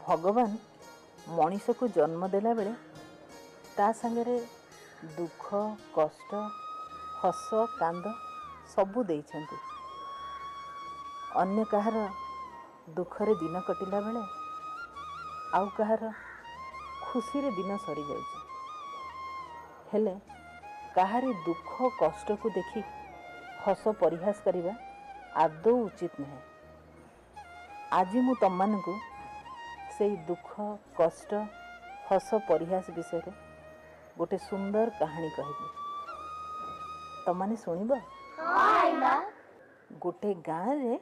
भगवान मनीष को जन्म देला बेले ता संगे दुख कष्ट हस कांद सबू देइछन्ति। अन्य कहार दुखरे दिन कटिला बेले आउ कहार खुशी रे दिन सरी जाइछे। हेले कहारी दुख कष्ट को देखि हस परिहास करिबा आदौ उचित नहे। आज मु तममानकु सेई दुख कष्ट हस परिहास विषय रे गोटे सुंदर कहानी कहबी। तमाने शुणिब? गोटे गाँव रे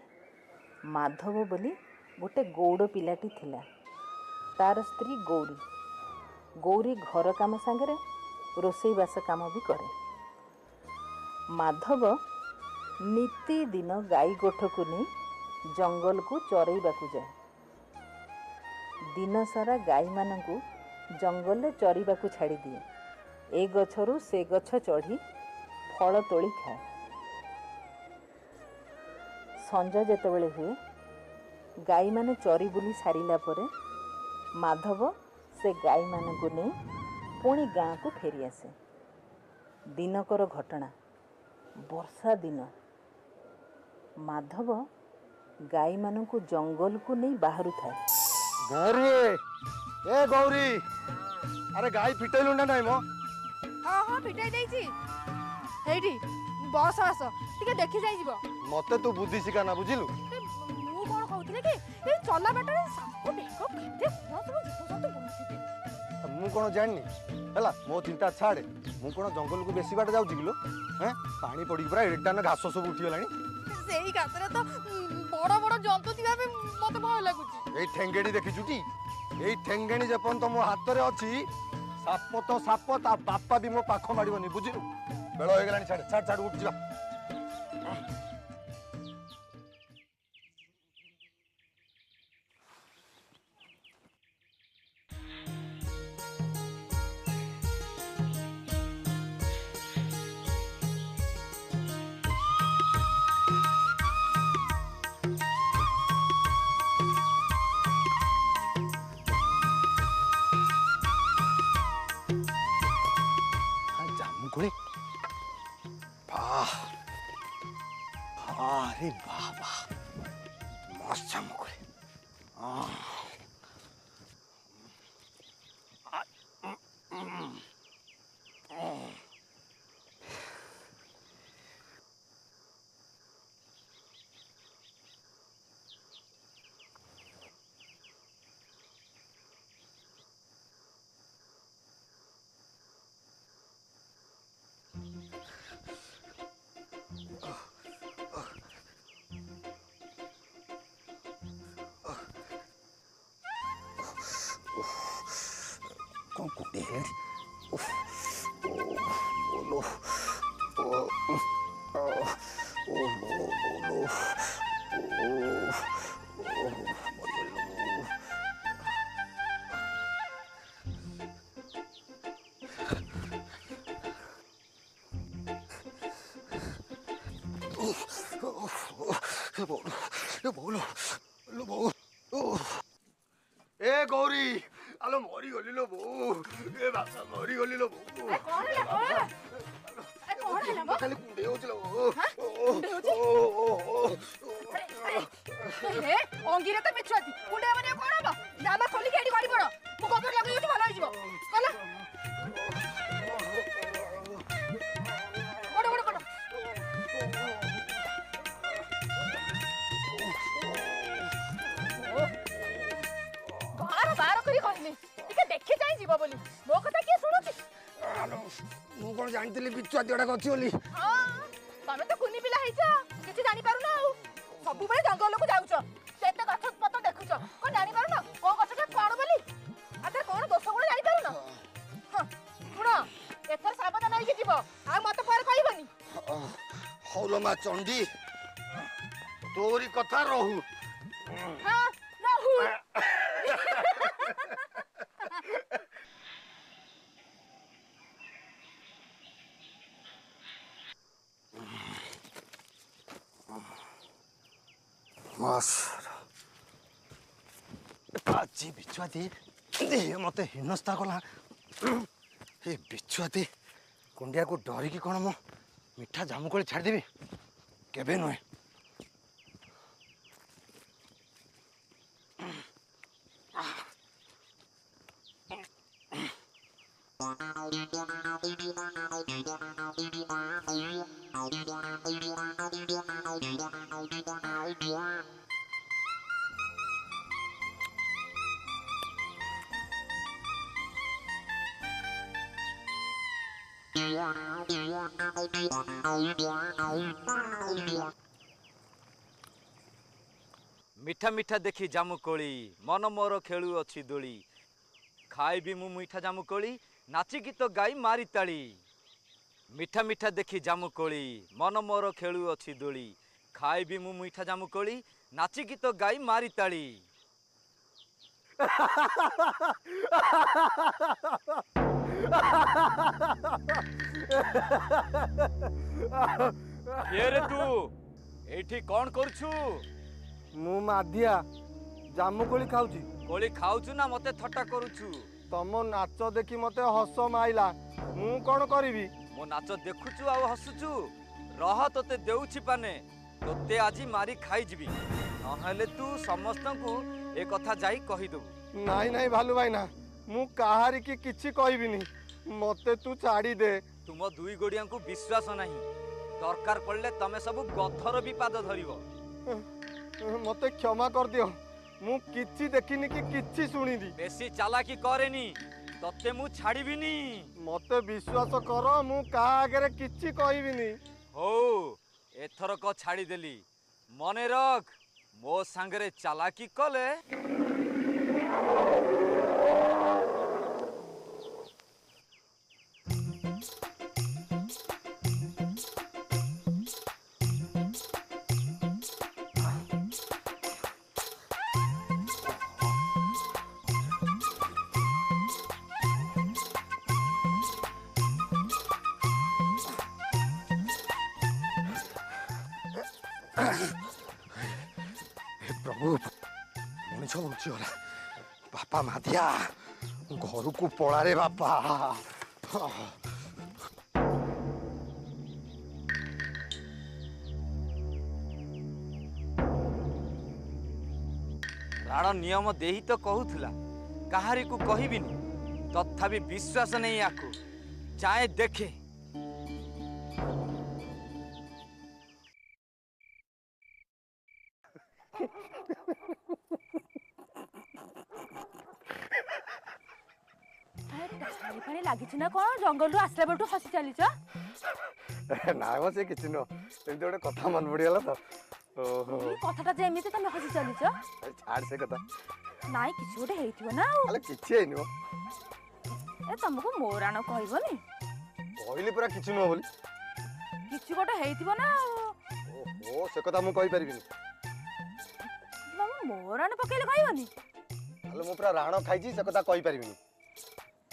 माधव बोली गोटे गौड़ पिलाटी थिला। तार स्त्री गौरी। गौरी घर काम सांगरे रोसई बास काम भी करे। माधव नीति दिन गाई गोठ को नहीं जंगल को चरैबा जाए। दिन सारा गाई मानू जंगल चरवा को छाड़ी दिए। ए गछरु से गछ चढ़ी फल तोली खाए। संज जेतेबेले हुए गाई माने चरी बुली सारिला परे माधव से गाई मानू नहीं पुणी गाँ को फेरी आसे। दिनकर घटना वर्षा दिन माधव गाई मानू जंगल को नहीं बाहरु थाए। गौरी ए गौरी अरे गाई फिटेलु ना नहीं मो? हाँ हाँ फिटाई देइछि। हेडी बस बस टिके देखि जाई जिवो। मते तू बुद्धि शिखा ना बुझिलु। मु कोन कहउथिले कि ए चला बाटरे साप बेको केते सब जीव जंतु बुलुथिबे। मु कोन जाननी हला मो चिंता छाड़े। मु कोन जंगल को बेसी बाट जाउछि किलो हैं पानी पड़ी पूरा एडा ना घास सब उठी गलानी। सेही घासरे तो बड़ बड़ जंतु थिबा बे मते भय लागुछि। ए ठेंगेडी देखिछुटी ए ठेंगेणी जपन तो मो हाथ रे अछि साप तो साप ता बापा भी मो पाख माडिबनी बुझिलु। बेळ होय गलानी छाड़ छाड़ छाड़ उठ जिवा। अरे वाह वाह मस्त मुकुले। कौन कुटे है? बोलो बोलो ए गौरी आलो मरी गली लो बो ए बाबा मरी गली लो बो कौन है लो खाली कुंडे होच लो हे अंगीरे तो पिछुआती कुंडे माने कोन हबो जामा खोली के एडी गड़ी पड़ो मु गोबर लगे युती भलो होइजिवो कला बड़ बड़ बड़ बार करी कहनी टिके देखि जाई जीव बोली मो कथा के सुनुची। मु कोन जानतिली बिचुआ देडा गछि बोली। हां तमे तो कुनी पिला हैछ किछि जानि पारु ना आ सब बेले जंगल को जाउछ सेते गछ पत देखुछ को जानि पारु ना को गछ के कोन बोली आते कोन दोष गुण जानि पारु ना। हां सुनो एथर सावधान होई के जीव आ मत पर कहबनी। हौलो मा चंडी तोरी कथा रहू। हां रहू बस ଆଜି ବିଛୁଆତି ମତେ ହୀନସ୍ତା କଲା। ଏ ବିଛୁଆତି କୁଣ୍ଡିଆକୁ ଡରିକି କ'ଣ ମୁଁ ମିଠା ଜାମୁକୋଳି ଛାଡ଼ିଦେବି? କେବେ ନୁହେଁ। मिठा मिठा देखी जामुकोली मन मोर खेलु अच्छी दोली खाइबी मु मीठा जामुकोली नाची गीत गाई मारी ताली। मिठा मिठा देखी जामुकोली मन मोर खेलु अच्छी दोली खाइबी मु मीठा जामुकोली नाची गीत गाई मारी ताली। ये रे तू एठी कौन करछु? ମୁଁ ମାଧିଆ ଜାମୁକୋଳି ଖାଉଛି। कोली खाउछु ना मते थट्टा करूछु? ତମ ନାଚ ଦେଖି ମତେ ହସ ମାଇଲା, ମୁଁ କ'ଣ କରିବି? मो नाच देखुछु आ हसुछु रह तोते देउछि पाने तोते आजी मारी खाई जिबी नहेले तू समस्तंकु ए कथा जाई कहि दबु। ନାଇଁ ନାଇଁ ଭାଲୁ ଭାଇନା, ମୁଁ କାହାରି କି କିଛି କହିବିନି, ମତେ ତୁ ଛାଡ଼ି ଦେ। तुम दुई गोड़िया को विश्वास नहीं दरकार पड़ले तमे सब गथर भी पाद धरिबो। मते क्षमा कर दियो, ମୁଁ କିଛି ଦେଖିନି କି କିଛି ଶୁଣିନି। बेसी चालाकी करेनी तते मु छाड़ीबिनी। मते विश्वास कर, ମୁଁ କାହା ଆଗରେ କିଛି କହିବିନି। हो एथरक छाड़ी देली मने रख मो सांगरे चालाकी कले प्रभु मनीष उठीगला। बापा माधिया घर को पड़ा रे बापा। राण नियम देही तो कहूला कहारी को कहबिनी तथापि विश्वास नहीं आकु चाहे देखे। पानी लागिछ ना कोन जंगल रु आसला बेटू हसी चलीछ? ना वो से किछ न एमती गोटे कथा मन पड़ीगला तो। ओहो कथाटा जे एमिति तमे हसी चलीछ? छाड़ से कथा। नाइ किछ गोटे हेइथिबो ना? अले किछ हेइनो। ए तुमको मोराण कहबोनी? कहली पूरा किछ न बोली। किछ गोटे हेइथिबो ना? ओहो से कथा मु कहि परिबिनी। तुम मोराण पकेले कहबोनी? अले मु पूरा राण खाइची से कथा कहि परिबिनी।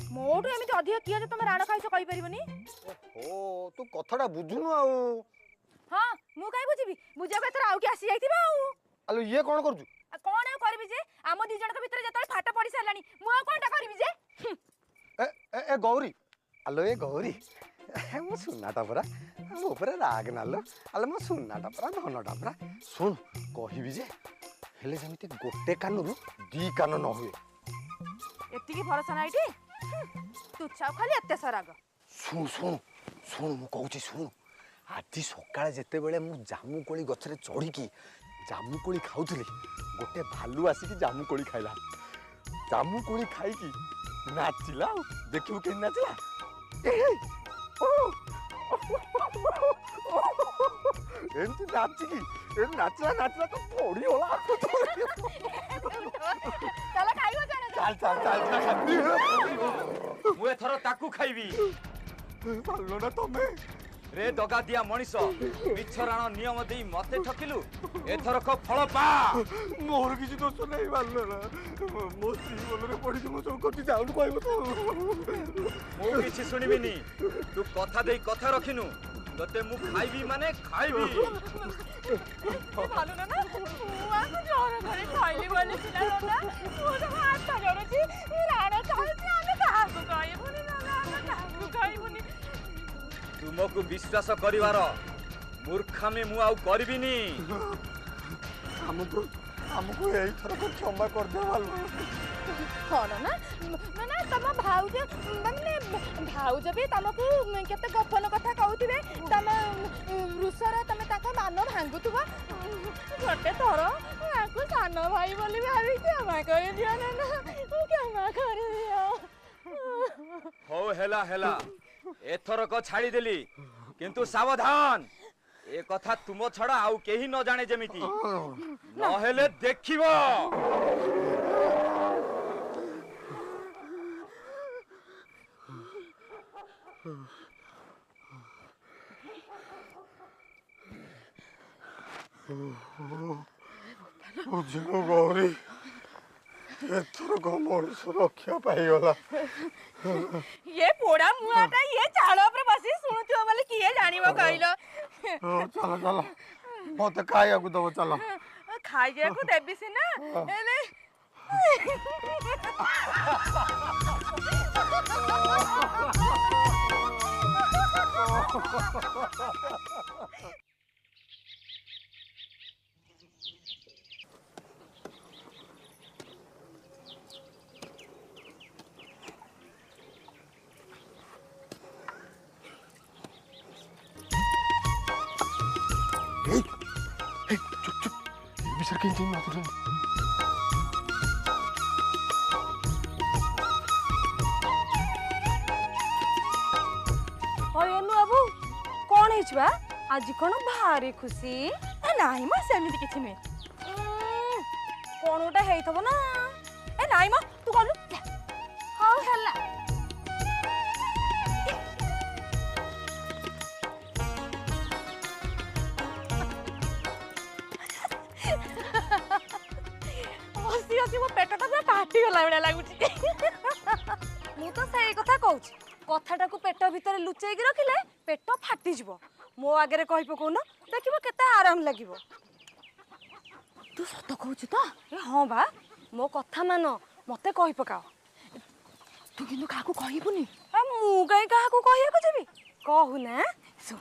मोटू एमिति अधिक किया जे तुम राण खाइछ कहि परिबोनी? ओहो तू कथाटा बुझुनु आउ। हां मु काई बुझिबी बुझा के तोरा आउ की आसी जाइथिबो आउ। अले ये कोन करजु? कोन आउ करबी जे आम दी जण के भीतर जतल फाटा पड़ी सारलानी मु आउ कोनटा करबी जे? ए ए ए गौरी अलो ए गौरी मो सुनाटा परा मो ऊपर राग नालो। अले मो सुनाटा परा धनटा परा सुन कहबी जे हेले जेमिति गोटे कानरु दी कान न हुए। एतिकी भरोसा नाइटी तू छाव खाली एते सराग। सुन सुन सुन मु कहूची सुन आज सकाळे जेते बेले मु जामुकोली गछरे चढ़ी जामुकोली खाउथली गोटे भालू आसिकी जामुकोली खाइला। जामुकोली खाइकी नाचिला देखिबु के नाचिला। एमती नाचिकी नाचला नाचला तो पड़ी होला। चल खाइबो चल चल चल मु एथर ताकू खाइबी। भालो ना तमे रे दगा दिया मनीष मिछराण नियम देई मते ठकिलु एथरक फल पा। मोर किसी दोष नहीं भालो ना मो जीवन रे पड़ी मो सब कटी जाउन कहबो तो मु किछि सुनिबिनी तू कथा देई कथा रखिनु তোতে মু খাইবি মানে খাইবি। ভালো না না আমি জ্বর ধরে খাইলি বলে ছিল না ও তো হাত ধরেছি রাণা চাইছি আমি কাহাକୁ କହିବୁନି ନା ଆମେ କାହାକୁ କହିବୁନି। ତୁମକୁ ବିଶ୍ୱାସ କରିବାର ମୂର୍ଖାମି ମୁଁ ଆଉ କରିବିନି। ଆମକୁ ଆମକୁ ଏଇଥରକ କ୍ଷମା କରିଦିଅ ଭାଲୁ। କଣ ନା ମାନେ ତମ ଭାଉଜ ମାନେ ଭାଉଜ ବି ତମକୁ କେତେ ଗୋପନ କଥା କହୁଥିବେ ତମ ରୁଷର ତମେ ତାଙ୍କ ମାନ ଭାଙ୍ଗୁଥିବ ଗୋଟେ ଥର ଆକୁ ସାନ ଭାଇ ବୋଲି ଭାବି କ୍ଷମା କରିଦିଅ ନା ନା କ୍ଷମା କରିଦିଅ। ହଉ ହେଲା ହେଲା ଏଥରକ ଛାଡ଼ିଦେଲି କିନ୍ତୁ ସାବଧାନ ଏ କଥା ତୁମ ଛଡ଼ା ଆଉ କେହି ନ ଜାଣେ ଯେମିତି ନହେଲେ ଦେଖିବ। ବୁଝିଲୁ ଗୌରୀ ଏଥରକ ମଣିଷ ରକ୍ଷା ପାଇଗଲା। ये पोड़ा मुआटा ये चाଳ ଉପରେ ବସି ଶୁଣୁଥିବ ବୋଲି କିଏ ଜାଣିବ କହିଲ। ଚାଲ ଚାଲ ମତେ ଖାଇବାକୁ ଦବ ଚାଲ। ଖାଇବାକୁ ଦେବି ସିନା ହେଲେ ଚୁପ୍ ଚୁପ୍ ଏ ବିଷୟରେ କେହି ଚିହ୍ନି ନଥିଲେ। ଅନୁ ବାବୁ କଣ ହେଇଛି ବା ଆଜି କଣ ଭାରି ଖୁସି? ନାଇଁ ମ ସେମିତି କିଛି ନୁହେଁ କଣ ଗୋଟେ ହେଇଥିବ ନା। ଏ ନାଇଁ ମ ତୁ ଗଲୁ ହଉ ହେଲା। ହସି ହସି ମୋ ପେଟଟା ପୁରା ଫାଟିଗଲା ଭଳିଆ ଲାଗୁଛି। ମୁଁ ତ ସେଇ କଥା କହୁଛି କଥାଟାକୁ ପେଟ ଭିତରେ ଲୁଚେଇକି ରଖିଲେ ପେଟ ଫାଟିଯିବ। ମୋ ଆଗରେ କହି ପକଉନ ଦେଖିବ କେତେ ଆରାମ ଲାଗିବ। ତୁ ସତ କହୁଛୁ ତ? ଏ ହଁ ବା ମୋ କଥା ମାନ ମତେ କହି ପକାଅ। ତୁ କିନ୍ତୁ କାହାକୁ କହିବୁନି। ମୁଁ କାହିଁ କାହାକୁ କହିବାକୁ ଯିବି କହୁନା ଶୁଣ।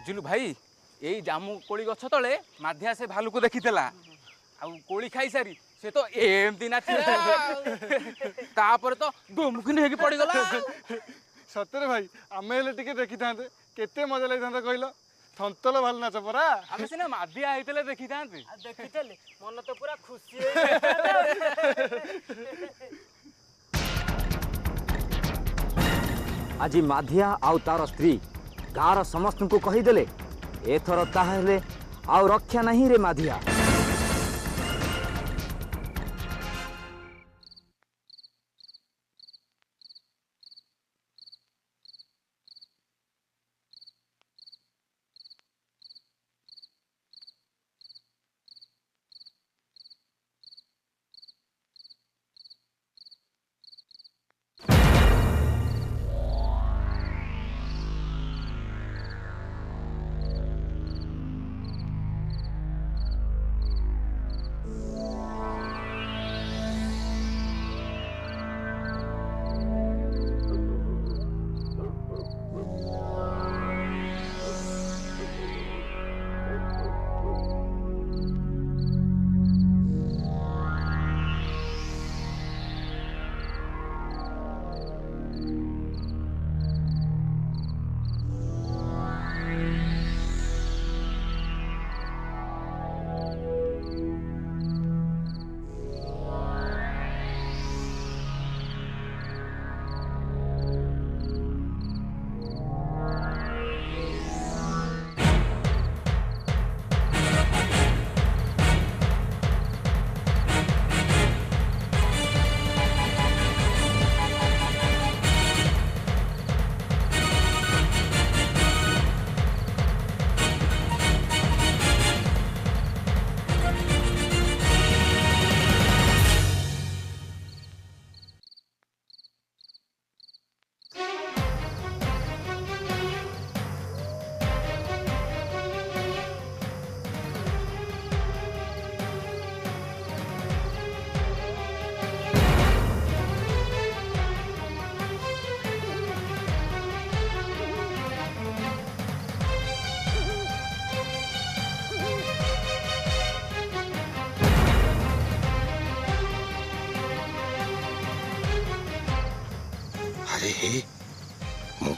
ବୁଝିଲୁ ଭାଇ ଏଇ ଜାମୁ କୋଳି ଗଛ ତଳେ ମାଧିଆ ସେ ଭାଲୁକୁ ଦେଖିଥିଲା ଆଉ କୋଳି ଖାଇସାରି ସେ ତ ଏମିତି ନାଚିଲା ତାପରେ ତ ଦୁମୁକିନି ହେଇକି ପଡିଗଲା। ସତରେ ଭାଇ ଆମେ ହେଲେ ଟିକେ ଦେଖିଥାନ୍ତେ କେତେ ମଜା ଲାଗିଥାନ୍ତା କହିଲ। ଥନ୍ତଲ ଭାଲୁ ନାଚ ପରା। ଆମେ ସିନା ମାଧିଆ ହେଇଥିଲେ ଦେଖିଥାନ୍ତେ। ଦେଖିଥିଲେ ମନ ତ ପୁରା ଖୁସି ଆଜି ମାଧିଆ ଆଉ ତାର ସ୍ତ୍ରୀ ଗାଁର ସମସ୍ତଙ୍କୁ କହିଦେଲେ ଏଥର ତାହେଲେ ଆଉ ରକ୍ଷା ନାହିଁ ରେ ମାଧିଆ।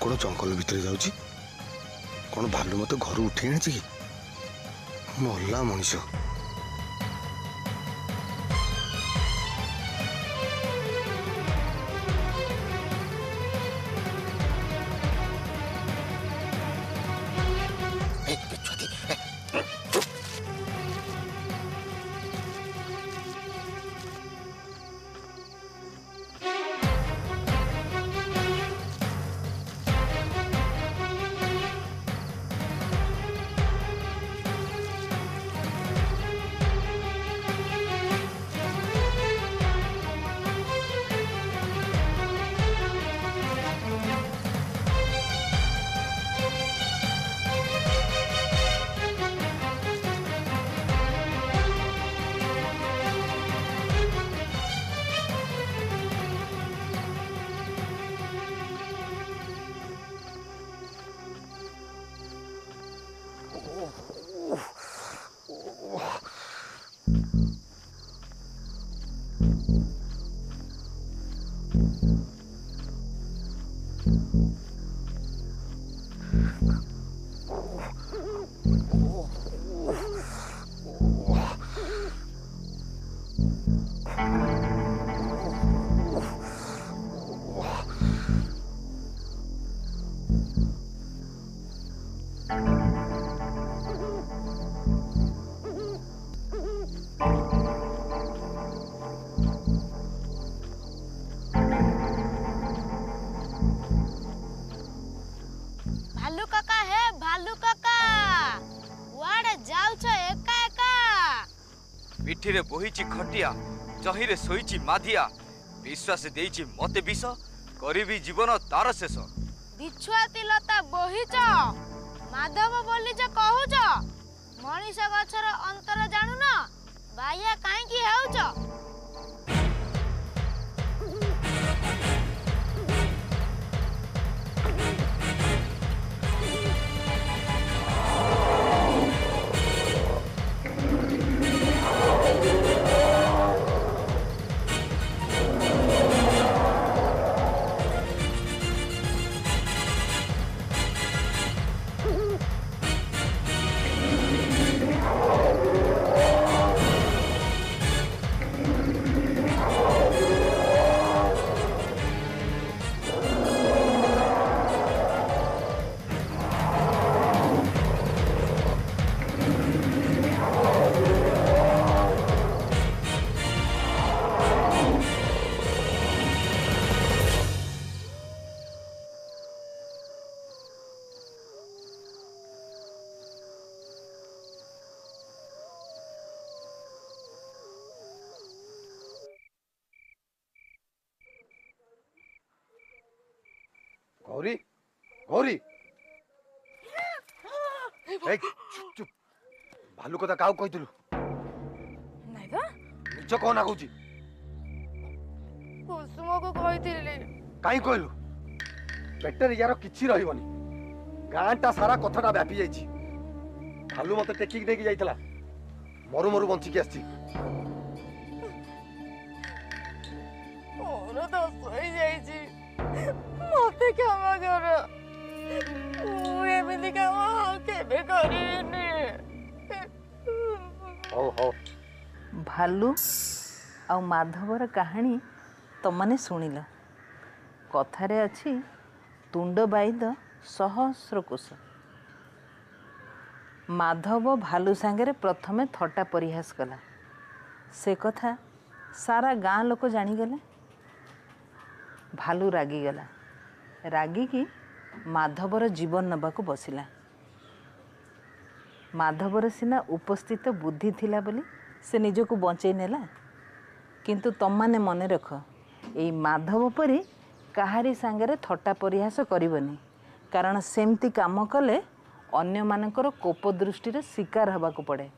कौन जंगल भितर जाऊँ कौन भालू मत घर उठे आनी कि मरला मनीष भालू काका है भालू काका वाड़े जाउछ एका एका पिठीरे बोहिची खटिया जहिरे सोईची माधिया विश्वास देइची मते विष करिबी जीवन तार शेष बिछुआती लता बोहिच माधव बोली जे कहूछ मनीष गछर अंतर जानु न बाया काहे की हेउछ गौरी गौरी ए, चुप चुप भालू कथा काउ कहितलु नाइ बा निज कोन आगुची कुसुम को कहिथिली काई कहलु पेटर यार किछि रहिबनी गांटा सारा कथाटा व्यापी जाइछि भालू मते टेकिक देकी जाइतला मरु मरु बंची के आछि मोर दोष होई जाइछि मते क्षमा कर एमिति काम केबे करिनी हो हो भालू आ माधवर कहानी तमने शुणिल कथारे अच्छी तुंड बाईद सहस्र कोश माधव भालू सांगरे प्रथमे थट्टा परिहास कला से कथा सारा गाँ लोक जानीगले भालू रागीगला रागिकी माधवर जीवन नबाकू बसिला माधवर सिना उपस्थित बुद्धि थिला बोली से निजको बंचई नेला किंतु तमने मने रख एई माधव परी काहारी सांगरे थट्टा परिहास करिवनी कारण सेमती काम कले अन्य मानकर कोप दृष्टि रे शिकार हबाकू पड़े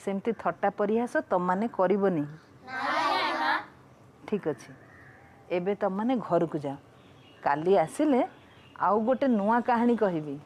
सेमती थट्टा परिहास तमने करिवनी ठीक अछि एबे तमने घर को जा काली आसिले आउ गोटे नुआ कहानी कहिबी